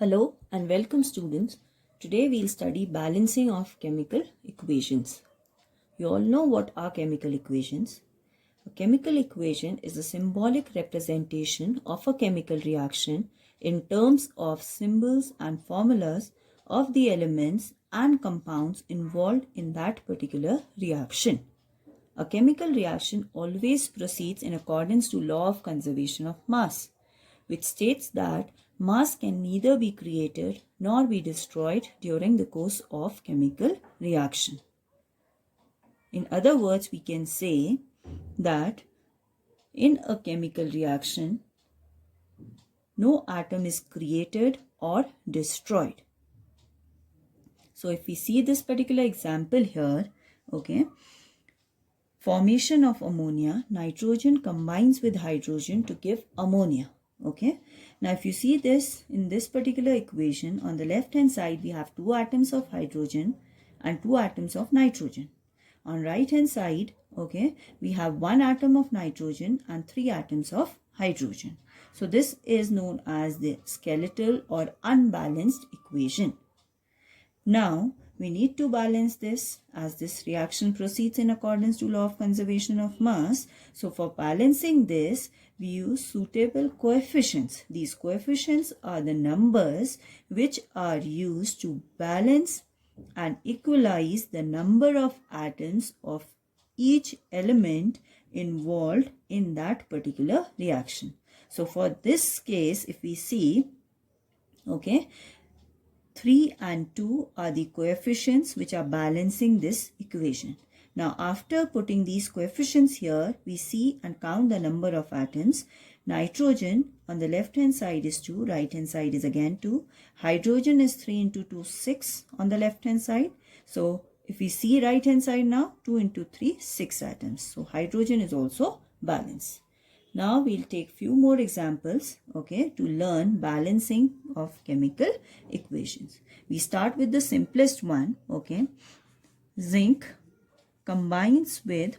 Hello and welcome students. Today we'll study balancing of chemical equations. You all know what are chemical equations. A chemical equation is a symbolic representation of a chemical reaction in terms of symbols and formulas of the elements and compounds involved in that particular reaction. A chemical reaction always proceeds in accordance to law of conservation of mass, which states that mass can neither be created nor be destroyed during the course of chemical reaction. In other words, we can say that in a chemical reaction, no atom is created or destroyed. So if we see this particular example here, okay, formation of ammonia, nitrogen combines with hydrogen to give ammonia. Okay, now if you see this in this particular equation, on the left hand side we have 2 atoms of hydrogen and 2 atoms of nitrogen. On right hand side, okay, we have 1 atom of nitrogen and 3 atoms of hydrogen. So this is known as the skeletal or unbalanced equation. Now we need to balance this as this reaction proceeds in accordance to law of conservation of mass. So for balancing this, we use suitable coefficients. These coefficients are the numbers which are used to balance and equalize the number of atoms of each element involved in that particular reaction. So for this case, if we see, okay, 3 and 2 are the coefficients which are balancing this equation. Now after putting these coefficients here, we see and count the number of atoms. Nitrogen on the left hand side is 2, right hand side is again 2. Hydrogen is 3 into 2, 6 on the left hand side. So if we see right hand side now, 2 into 3, 6 atoms. So hydrogen is also balanced. Now we'll take few more examples, okay, to learn balancing of chemical equations. We start with the simplest one, okay. Zinc combines with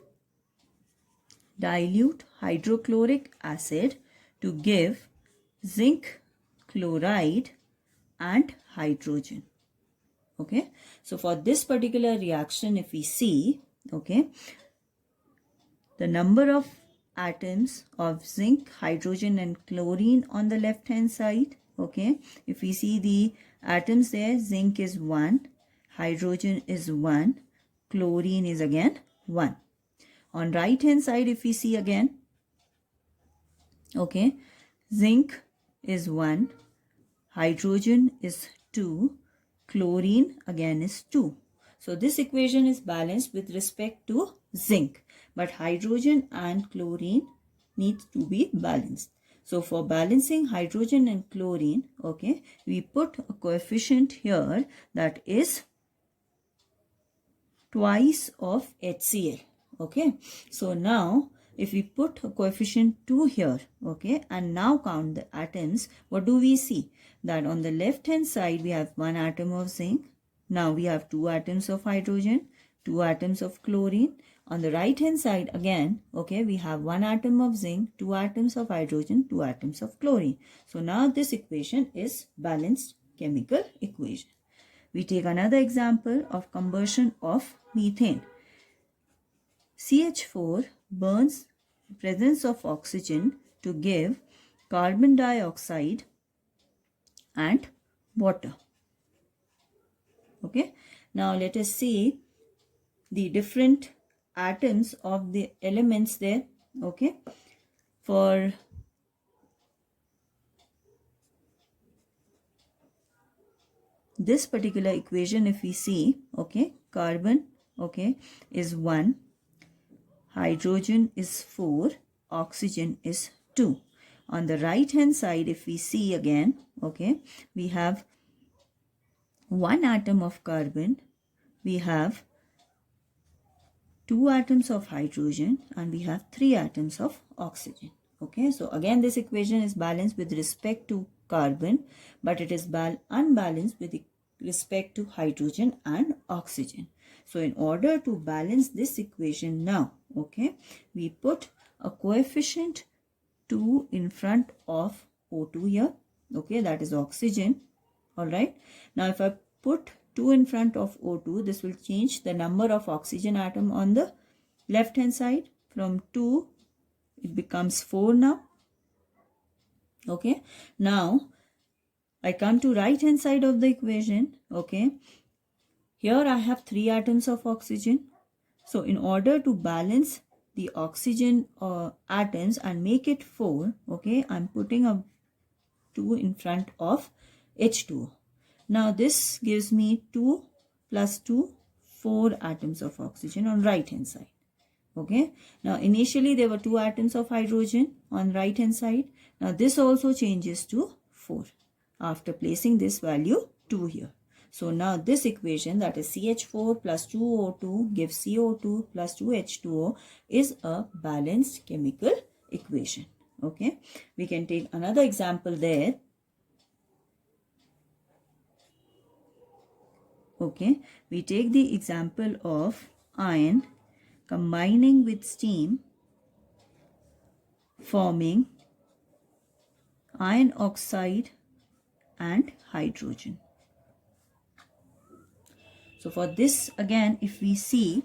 dilute hydrochloric acid to give zinc chloride and hydrogen. Okay, so for this particular reaction, if we see, okay, the number of atoms of zinc, hydrogen and chlorine on the left hand side, okay, if we see the atoms there, zinc is 1, hydrogen is 1, chlorine is again 1. On right hand side, if we see again, okay, zinc is 1, hydrogen is 2, chlorine again is 2. So this equation is balanced with respect to zinc, but hydrogen and chlorine needs to be balanced. So for balancing hydrogen and chlorine, okay, we put a coefficient here that is twice of HCl. Okay, so now if we put a coefficient 2 here, okay, and now count the atoms, what do we see? That on the left hand side we have 1 atom of zinc. Now we have 2 atoms of hydrogen, 2 atoms of chlorine. On the right hand side again, okay, we have 1 atom of zinc, 2 atoms of hydrogen, 2 atoms of chlorine. So now this equation is balanced chemical equation. We take another example of combustion of methane. CH4 burns in presence of oxygen to give carbon dioxide and water. Okay, now let us see the different atoms of the elements there. Okay, for this particular equation, if we see, okay, carbon, okay, is 1, hydrogen is 4, oxygen is 2. On the right hand side, if we see again, okay, we have 1 atom of carbon, we have 2 atoms of hydrogen and we have 3 atoms of oxygen. Okay, so again this equation is balanced with respect to carbon, but it is unbalanced with respect to hydrogen and oxygen. So in order to balance this equation now, okay, we put a coefficient 2 in front of O2 here, okay, that is oxygen, All right. Now if I put 2 in front of O2, this will change the number of oxygen atom on the left hand side. From 2, it becomes 4 now. Okay. Now I come to right hand side of the equation. Okay. Here I have 3 atoms of oxygen. So in order to balance the oxygen atoms and make it 4, okay, I'm putting a 2 in front of H2O. Now this gives me 2 plus 2, 4 atoms of oxygen on right hand side. Okay. Now initially there were 2 atoms of hydrogen on right hand side. Now this also changes to 4 after placing this value 2 here. So now this equation, that is CH4 plus 2O2 gives CO2 plus 2H2O, is a balanced chemical equation. Okay. We can take another example there. Okay. We take the example of iron combining with steam, forming iron oxide and hydrogen. So for this again, if we see,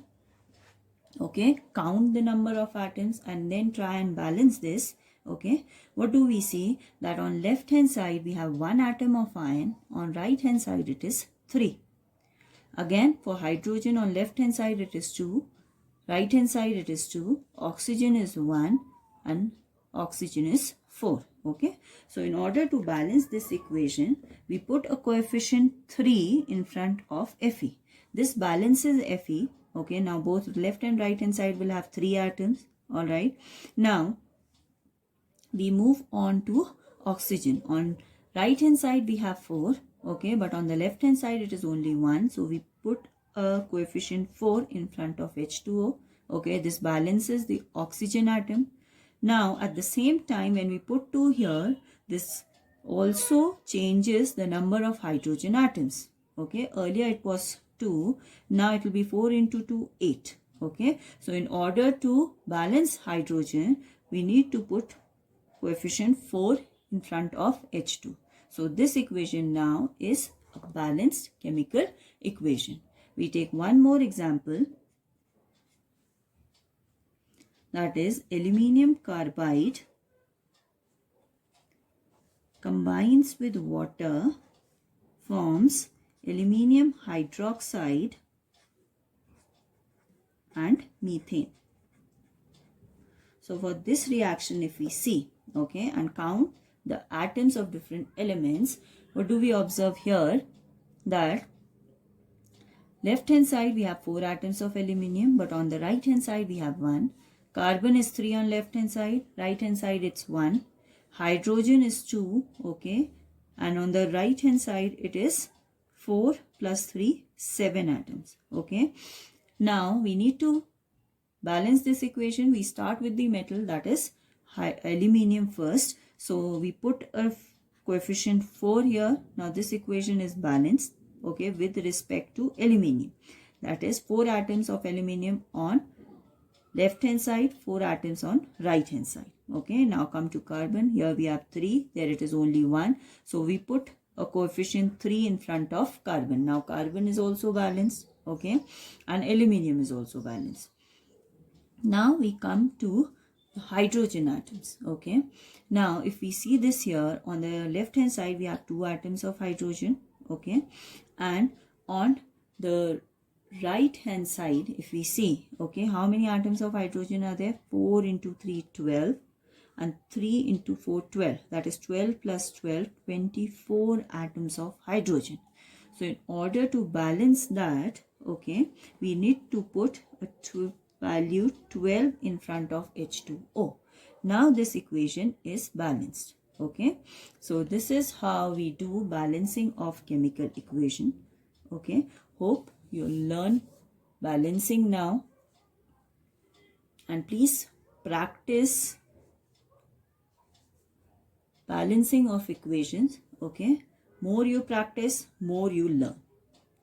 okay, count the number of atoms and then try and balance this. Okay, what do we see? That on left hand side we have 1 atom of iron, on right hand side it is 3. Again for hydrogen, on left hand side it is 2, right hand side it is 2, oxygen is 1 and oxygen is 4. Okay, so in order to balance this equation, we put a coefficient 3 in front of Fe. This balances Fe. Okay, now both left and right hand side will have 3 atoms. All right, now we move on to oxygen. On right hand side we have 4. Okay, but on the left hand side it is only 1. So we put a coefficient 4 in front of H2O. Okay, this balances the oxygen atom. Now at the same time, when we put 2 here, this also changes the number of hydrogen atoms. Okay, earlier it was 2, now it will be 4 into 2, 8. Okay, so in order to balance hydrogen, we need to put coefficient 4 in front of H2. So this equation now is a balanced chemical equation. We take one more example. That is aluminium carbide combines with water, forms aluminium hydroxide and methane. So for this reaction, if we see, okay, and count the atoms of different elements, what do we observe here? That left hand side we have 4 atoms of aluminium, but on the right hand side we have 1. Carbon is 3 on left hand side, right hand side it's 1. Hydrogen is 2, okay, and on the right hand side it is 4 plus 3, 7 atoms, okay. Now we need to balance this equation. We start with the metal, that is aluminium first. So we put a coefficient 4 here. Now this equation is balanced, okay, with respect to aluminium. That is 4 atoms of aluminium on left hand side, 4 atoms on right hand side. Okay, now come to carbon. Here we have 3, there it is only 1. So we put a coefficient 3 in front of carbon. Now carbon is also balanced, okay, and aluminium is also balanced. Now we come to the hydrogen atoms, okay. Now if we see this here, on the left hand side we have 2 atoms of hydrogen, okay, and on the right hand side if we see, okay, how many atoms of hydrogen are there? 4 into 3, 12, and 3 into 4, 12. That is 12 plus 12, 24 atoms of hydrogen. So in order to balance that, okay, we need to put a value 12 in front of H2O. Now this equation is balanced, okay. So this is how we do balancing of chemical equation, okay. Hope you learn balancing now, and please practice balancing of equations, okay. More you practice, more you learn.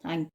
Thank you.